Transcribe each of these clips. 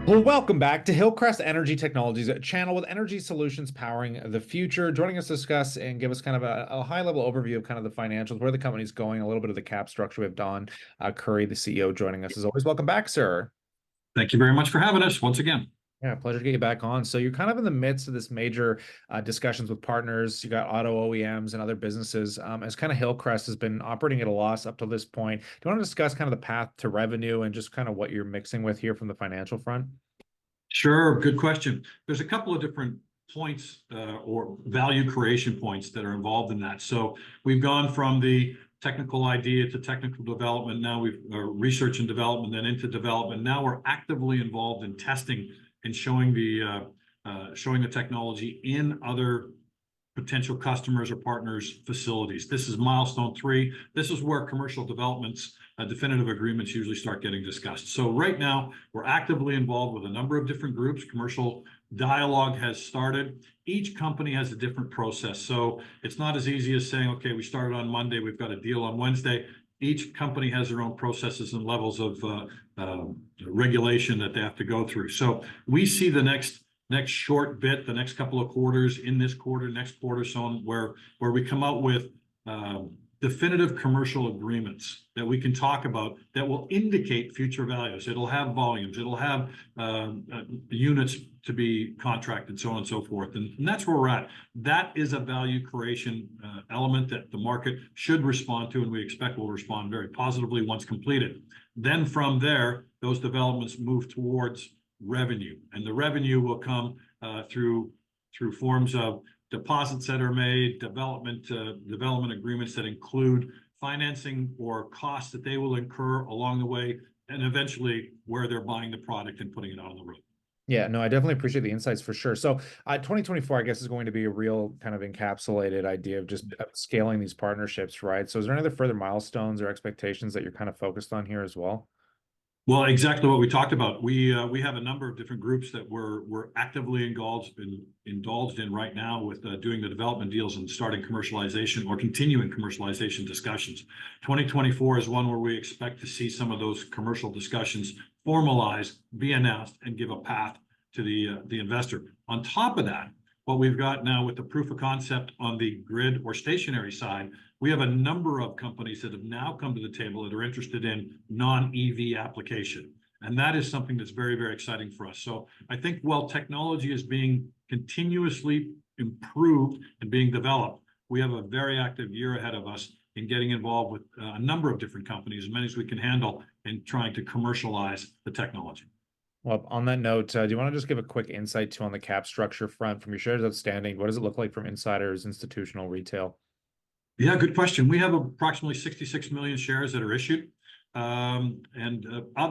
Well, welcome back to Hillcrest Energy Technologies, a channel with energy solutions powering the future. Joining us to discuss and give us kind of a high-level overview of kind of the financials, where the company's going, a little bit of the cap structure. We have Don Currie, the CEO, joining us as always. Welcome back, sir. Thank you very much for having us once again. Yeah, pleasure to get you back on. So you're kind of in the midst of this major discussions with partners. You got auto OEMs and other businesses. As kind of Hillcrest has been operating at a loss up to this point. Do you want to discuss kind of the path to revenue and just kind of what you're mixing with here from the financial front? Sure, good question. There's a couple of different points or value creation points that are involved in that. So we've gone from the technical idea to technical development. Now we've research and development, then into development. Now we're actively involved in testing and showing the technology in other potential customers or partners' facilities. This is milestone 3. This is where commercial developments, definitive agreements usually start getting discussed. So right now, we're actively involved with a number of different groups. Commercial dialogue has started. Each company has a different process. So it's not as easy as saying, okay, we started on Monday, we've got a deal on Wednesday. Each company has their own processes and levels of regulation that they have to go through. So we see the next short bit, the next couple of quarters, in this quarter, next quarter, so on, where we come out with definitive commercial agreements that we can talk about that will indicate future values. It'll have volumes, it'll have units to be contracted, so on and so forth. And that's where we're at. That is a value creation element that the market should respond to, and we expect will respond very positively once completed. Then from there, those developments move towards revenue, and the revenue will come through forms of deposits that are made, development agreements that include financing or costs that they will incur along the way, and eventually where they're buying the product and putting it out on the road. Yeah, no, I definitely appreciate the insights for sure. So 2024, I guess, is going to be a real kind of encapsulated idea of just scaling these partnerships, right? So is there any other further milestones or expectations that you're kind of focused on here as well? Well, exactly what we talked about. We have a number of different groups that we're actively indulged in right now with doing the development deals and starting commercialization or continuing commercialization discussions. 2024 is one where we expect to see some of those commercial discussions formalize, be announced, and give a path to the investor. On top of that, what we've got now with the proof of concept on the grid or stationary side, we have a number of companies that have now come to the table that are interested in non-EV application. And that is something that's very, very exciting for us. So I think while technology is being continuously improved and being developed, we have a very active year ahead of us in getting involved with a number of different companies, as many as we can handle, in trying to commercialize the technology. Well, on that note, do you want to just give a quick insight too on the cap structure front from your shares outstanding? What does it look like from insiders, institutional, retail? Yeah, good question. We have approximately 66 million shares that are issued. Of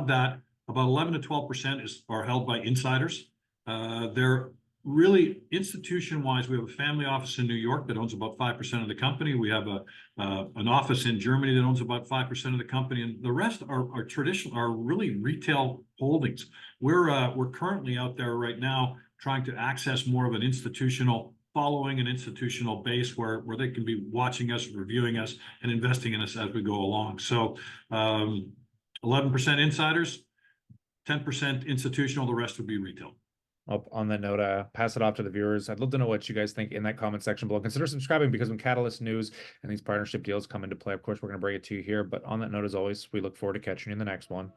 that, about 11 to 12% are held by insiders. They're really institution-wise. We have a family office in New York that owns about 5% of the company. We have an office in Germany that owns about 5% of the company, and the rest are traditional, are really retail holdings. We're currently out there right now trying to access more of an institutional following, an institutional base where they can be watching us, reviewing us, and investing in us as we go along. So 11% insiders, 10% institutional, the rest would be retail. On that note, pass it off to the viewers. I'd love to know what you guys think in that comment section below. Consider subscribing, because when Catalyst news and these partnership deals come into play, of course, we're going to bring it to you here. But on that note, as always, we look forward to catching you in the next one.